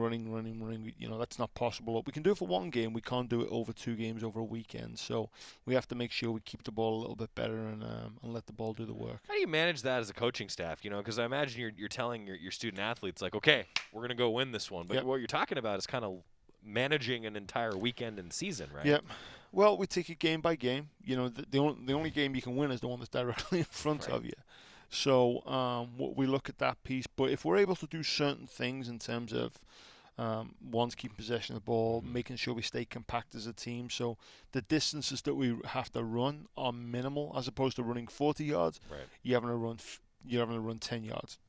That's not possible. We can do it for one game. We can't do it over 2 games over a weekend. So we have to make sure we keep the ball a little bit better and let the ball do the work. How do you manage that as a coaching staff? Because I imagine you're telling your student athletes, like, okay, we're going to go win this one. But what you're talking about is kind of managing an entire weekend and season, right? Yep. Well, we take it game by game. The only game you can win is the one that's directly in front of you. So we look at that piece. But if we're able to do certain things in terms of one's keeping possession of the ball, making sure we stay compact as a team, so the distances that we have to run are minimal, as opposed to running 40 yards. Right. You're having to run 10 yards.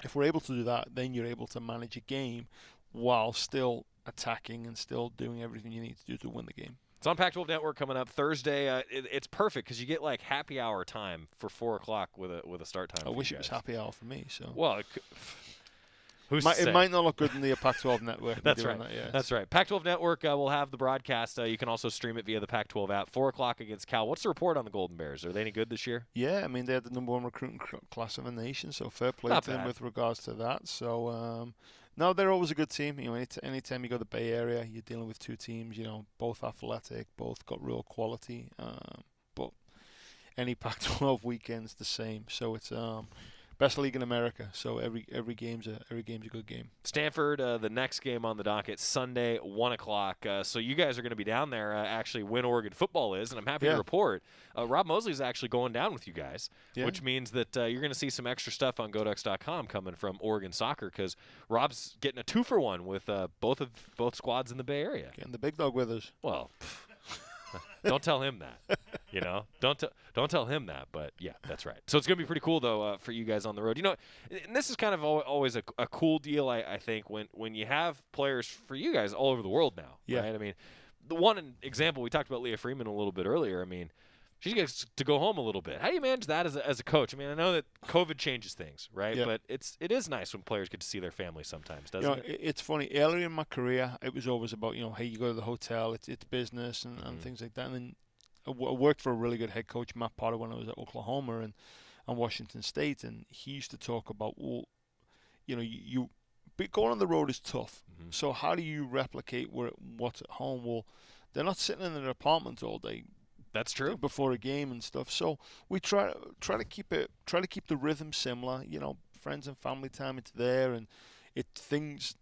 If we're able to do that, then you're able to manage a game while still attacking and still doing everything you need to do to win the game. It's on Pac-12 Network coming up Thursday. It's perfect because you get like happy hour time for 4 o'clock with a start time. I wish it was happy hour for me. So it might not look good in the Pac-12 Network. That's right. That's right. Pac-12 Network will have the broadcast. You can also stream it via the Pac-12 app. 4 o'clock against Cal. What's the report on the Golden Bears? Are they any good this year? Yeah, I mean, they had the #1 recruiting class of the nation, so fair play to them with regards to that. So. No, they're always a good team. Anytime you go to the Bay Area, you're dealing with 2 teams. Both athletic, both got real quality. But any Pac-12 weekend's the same. So it's best league in America. So every game's a good game. Stanford, the next game on the docket, Sunday, 1 o'clock. So you guys are going to be down there actually when Oregon football is, and I'm happy to report Rob Mosley's actually going down with you guys, which means that you're going to see some extra stuff on GoDucks.com coming from Oregon soccer, because Rob's getting a 2-for-1 with both squads in the Bay Area. Getting the big dog with us. Well, don't tell him that. Don't tell him that. But yeah, that's right. So it's gonna be pretty cool though for you guys on the road. And this is kind of always a cool deal. I think when you have players for you guys all over the world now. Yeah. Right? I mean, the one example we talked about Leah Freeman a little bit earlier. I mean, she gets to go home a little bit. How do you manage that as a coach? I mean, I know that COVID changes things, right? Yeah. But it is nice when players get to see their family sometimes, doesn't it? It's funny. Earlier in my career, it was always about hey, you go to the hotel, it's business and things like that. And then I worked for a really good head coach, Matt Potter, when I was at Oklahoma and Washington State, and he used to talk about, going on the road is tough. Mm-hmm. So how do you replicate what's at home? Well, they're not sitting in their apartment all day. That's true. Before a game and stuff. So we try to keep the rhythm similar. Friends and family time, it's there, and things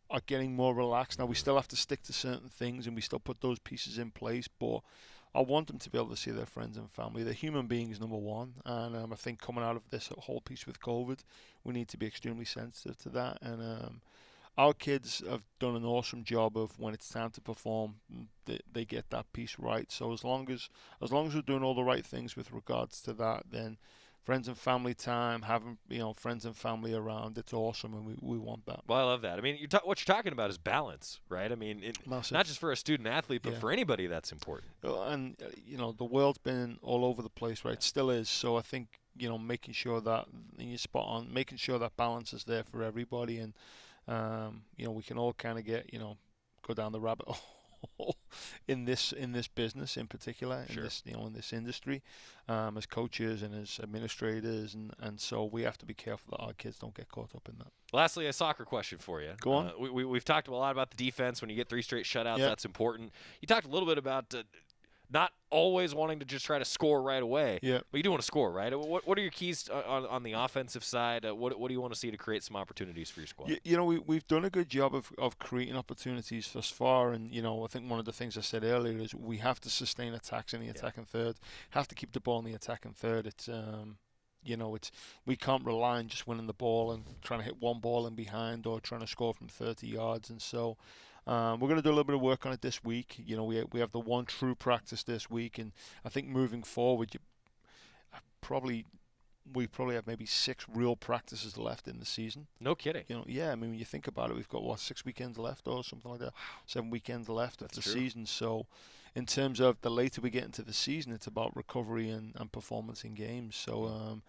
are getting more relaxed. Now we still have to stick to certain things, and we still put those pieces in place, but I want them to be able to see their friends and family. They're human beings, number one, and I think coming out of this whole piece with COVID, we need to be extremely sensitive to that. And our kids have done an awesome job of, when it's time to perform, they get that piece right. So as long as we're doing all the right things with regards to that, then friends and family time, having friends and family around, it's awesome, and we want that. Well, I love that. I mean, what you're talking about is balance, right? I mean, not just for a student athlete, but for anybody that's important. And the world's been all over the place, right? It still is. So I think making sure that you're spot on, making sure that balance is there for everybody, and we can all kind of get go down the rabbit hole in this business in particular, in this industry, as coaches and as administrators, and so we have to be careful that our kids don't get caught up in that. Lastly, a soccer question for you. Go on. We've talked a lot about the defense. When you get 3 straight shutouts, that's important. You talked a little bit about not always wanting to just try to score right away. Yeah. But you do want to score, right? What are your keys on the offensive side? What do you want to see to create some opportunities for your squad? We've done a good job of creating opportunities thus far, and I think one of the things I said earlier is we have to sustain attacks in the attacking third. Have to keep the ball in the attacking third. It's we can't rely on just winning the ball and trying to hit one ball in behind or trying to score from 30 yards, and so We're going to do a little bit of work on it this week. You know, we have the one true practice this week, and I think moving forward, we probably have maybe 6 real practices left in the season. No kidding. You know, yeah. I mean, when you think about it, we've got 6 weekends left or something like that. 7 weekends left of the season. So, in terms of the later we get into the season, it's about recovery and performance in games. So,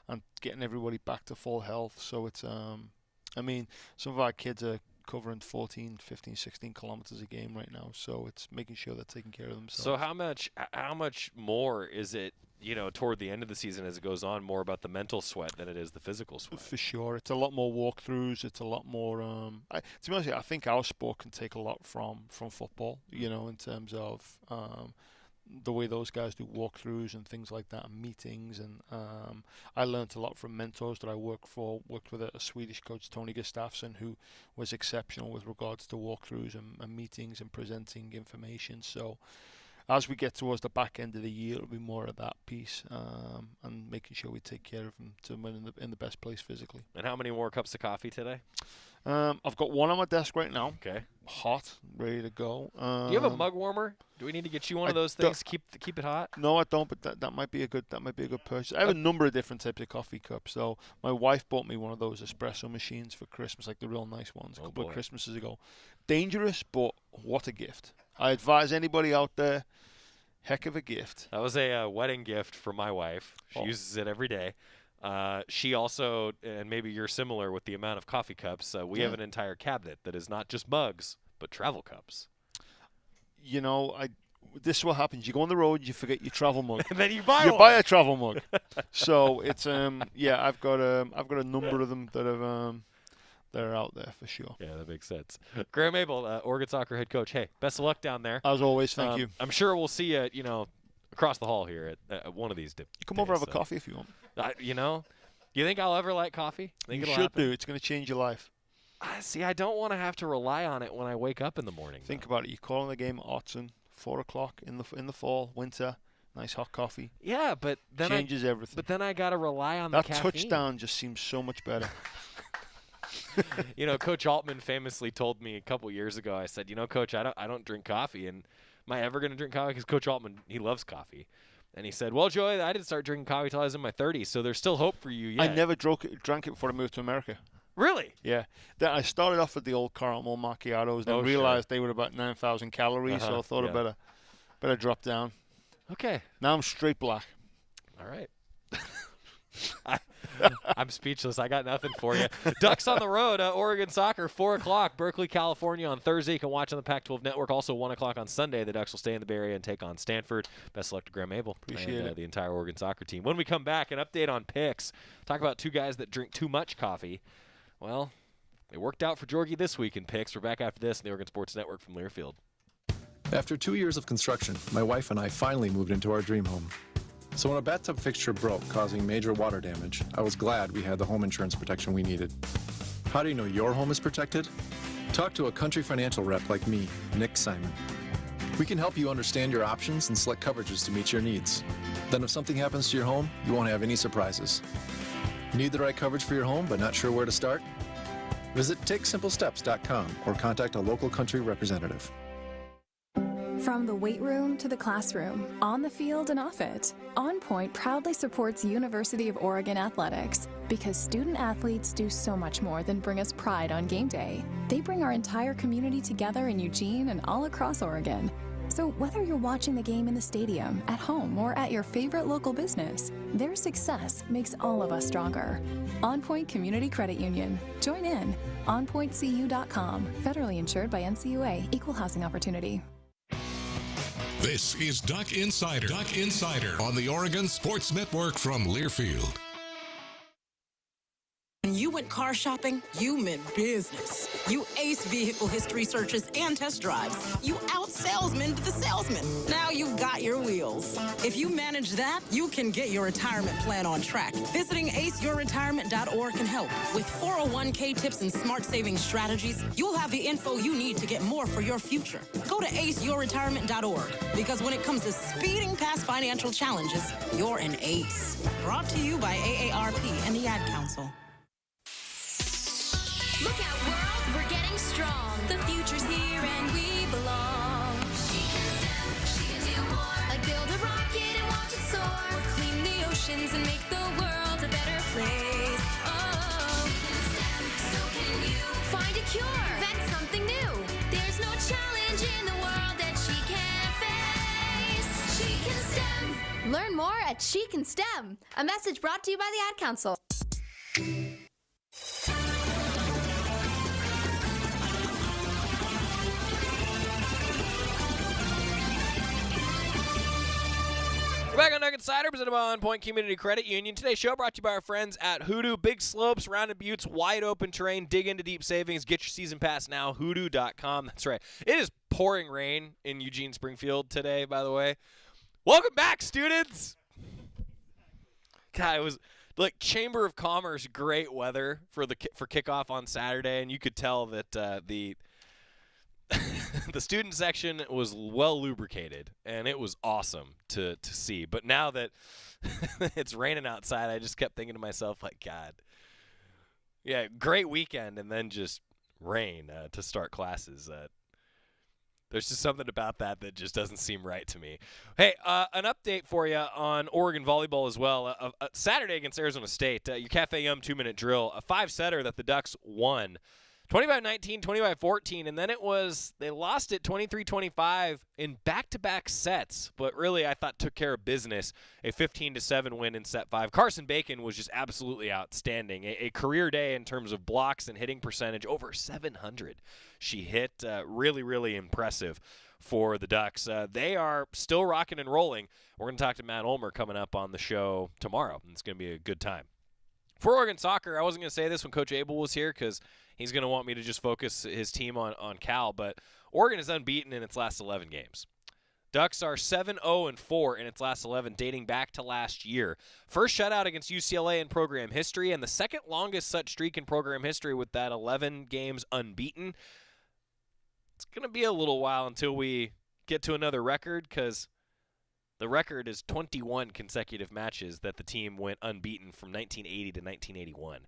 and getting everybody back to full health. So it's, I mean, some of our kids are covering 14, 15, 16 kilometers a game right now. So it's making sure they're taking care of themselves. So how much more is it, you know, toward the end of the season as it goes on, more about the mental sweat than it is the physical sweat? For sure. It's a lot more walkthroughs. It's a lot more, to be honest, I think our sport can take a lot from football, you know, in terms of the way those guys do walkthroughs and things like that, and meetings. And I learned a lot from mentors that I worked with a Swedish coach, Tony Gustafsson, who was exceptional with regards to walkthroughs and meetings and presenting information. So as we get towards the back end of the year, it'll be more of that piece and making sure we take care of them to win in the best place physically. And how many more cups of coffee today? I've got one on my desk right now. Okay. Hot, ready to go. Do you have a mug warmer? Do we need to get you one of those things to keep it hot? No, I don't. But that might be a good purchase. I have a number of different types of coffee cups. So my wife bought me one of those espresso machines for Christmas, like the real nice ones, a couple of Christmases ago. Dangerous, but what a gift! I advise anybody out there. Heck of a gift. That was a wedding gift for my wife. She uses it every day. She also, and maybe you're similar with the amount of coffee cups, we have an entire cabinet that is not just mugs, but travel cups. You know, this is what happens. You go on the road, you forget your travel mug. And then you buy one. You buy a travel mug. So it's, I've got a number of them that have, that are out there for sure. Yeah, that makes sense. Graeme Abel, Oregon soccer head coach. Hey, best of luck down there. As always, thank you. I'm sure we'll see you, you know, across the hall here at one of these days. You come over and have a coffee if you want. You know, you think I'll ever like coffee? You should do. It's going to change your life. See, I don't want to have to rely on it when I wake up in the morning. Think about it. You call in the game at Otson, 4 o'clock in the fall, winter, nice hot coffee. Yeah, but then changes everything. But then I got to rely on the caffeine. That touchdown just seems so much better. You know, Coach Altman famously told me a couple years ago, I said, you know, Coach, I don't drink coffee. And am I ever going to drink coffee? Because Coach Altman, he loves coffee. And he said, well, Joey, I didn't start drinking coffee until I was in my 30s, so there's still hope for you yet. I never drank it before I moved to America. Really? Yeah. Then I started off with the old caramel macchiatos, then realized they were about 9,000 calories, so I thought I better drop down. Okay. Now I'm straight black. All right. I'm speechless. I got nothing for you. Ducks on the road. Oregon soccer, 4 o'clock, Berkeley, California on Thursday. You can watch on the Pac-12 Network. Also 1 o'clock on Sunday. The Ducks will stay in the Bay Area and take on Stanford. Best of luck to Graeme Abel. Appreciate it. The entire Oregon soccer team. When we come back, an update on picks. Talk about 2 guys that drink too much coffee. Well, it worked out for Georgie this week in picks. We're back after this on the Oregon Sports Network from Learfield. After 2 years of construction, my wife and I finally moved into our dream home. So when a bathtub fixture broke, causing major water damage, I was glad we had the home insurance protection we needed. How do you know your home is protected? Talk to a Country Financial rep like me, Nick Simon. We can help you understand your options and select coverages to meet your needs. Then if something happens to your home, you won't have any surprises. Need the right coverage for your home but not sure where to start? Visit TakeSimpleSteps.com or contact a local Country representative. From the weight room to the classroom, on the field and off it, On Point proudly supports University of Oregon athletics because student athletes do so much more than bring us pride on game day. They bring our entire community together in Eugene and all across Oregon. So whether you're watching the game in the stadium, at home, or at your favorite local business, their success makes all of us stronger. On Point Community Credit Union. Join in. OnPointCU.com. Federally insured by NCUA. Equal housing opportunity. This is Duck Insider. Duck Insider on the Oregon Sports Network from Learfield. When you went car shopping, you meant business. You aced vehicle history searches and test drives. You out-salesmaned the salesman. Now you've got your wheels. If you manage that, you can get your retirement plan on track. Visiting aceyourretirement.org can help. With 401k tips and smart saving strategies, you'll have the info you need to get more for your future. Go to aceyourretirement.org because when it comes to speeding past financial challenges, you're an ace. Brought to you by AARP and the Ad Council. Look out, world, we're getting strong. The future's here and we belong. She can STEM, she can do more. Like build a rocket and watch it soar. Or clean the oceans and make the world a better place. Oh, she can STEM, so can you. Find a cure, invent something new. There's no challenge in the world that she can't face. She can STEM. Learn more at She Can STEM. A message brought to you by the Ad Council. We're back on Nugget Cider, presented by On Point Community Credit Union. Today's show brought to you by our friends at Hoodoo. Big slopes, rounded buttes, wide open terrain. Dig into deep savings. Get your season pass now. Hoodoo.com. That's right. It is pouring rain in Eugene, Springfield today, by the way. Welcome back, students. God, it was like Chamber of Commerce, great weather for kickoff on Saturday, and you could tell that the student section was well lubricated, and it was awesome to see. But now that it's raining outside, I just kept thinking to myself, like, God, yeah, great weekend, and then just rain to start classes. There's just something about that just doesn't seem right to me. Hey, an update for you on Oregon volleyball as well. Saturday against Arizona State, your Cafe Yum 2-minute drill, a 5-setter that the Ducks won. 25-19, 25-14, and then they lost it 23-25 in back-to-back sets, but really I thought took care of business, a 15-7 win in set 5. Carson Bacon was just absolutely outstanding, a career day in terms of blocks and hitting percentage, over 700 she hit, really, really impressive for the Ducks. They are still rocking and rolling. We're going to talk to Matt Ulmer coming up on the show tomorrow, and it's going to be a good time. For Oregon soccer, I wasn't going to say this when Coach Abel was here because he's going to want me to just focus his team on Cal, but Oregon is unbeaten in its last 11 games. Ducks are 7-0-4 in its last 11, dating back to last year. First shutout against UCLA in program history, and the second longest such streak in program history with that 11 games unbeaten. It's going to be a little while until we get to another record because the record is 21 consecutive matches that the team went unbeaten from 1980 to 1981.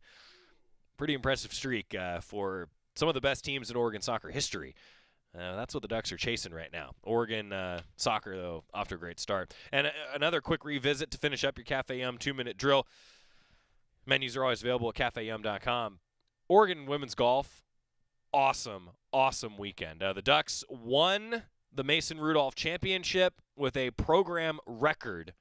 Pretty impressive streak for some of the best teams in Oregon soccer history. That's what the Ducks are chasing right now. Oregon soccer, though, off to a great start. And another quick revisit to finish up your Cafe Yum 2-minute drill. Menus are always available at cafeyum.com. Oregon women's golf, awesome weekend. The Ducks won the Mason Rudolph Championship with a program record,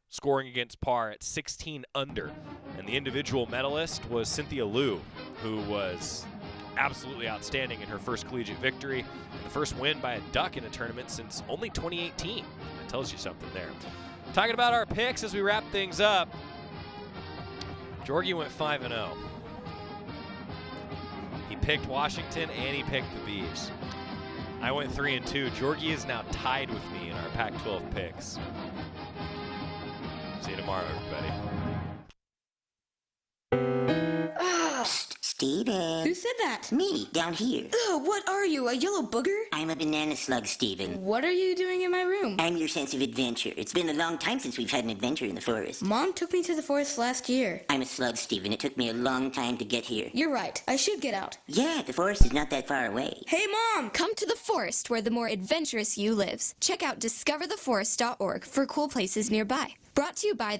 scoring against par at 16 under. And the individual medalist was Cynthia Liu, who was absolutely outstanding in her first collegiate victory and the first win by a Duck in a tournament since only 2018. That tells you something there. Talking about our picks as we wrap things up, Georgie went 5-0. He picked Washington and he picked the Bees. I went 3-2. Georgie is now tied with me in our Pac-12 picks. See you tomorrow, everybody. Steven. Who said that? Me, down here. Ugh, what are you, a yellow booger? I'm a banana slug, Steven. What are you doing in my room? I'm your sense of adventure. It's been a long time since we've had an adventure in the forest. Mom took me to the forest last year. I'm a slug, Steven. It took me a long time to get here. You're right. I should get out. Yeah, the forest is not that far away. Hey, Mom! Come to the forest where the more adventurous you lives. Check out discovertheforest.org for cool places nearby. Brought to you by the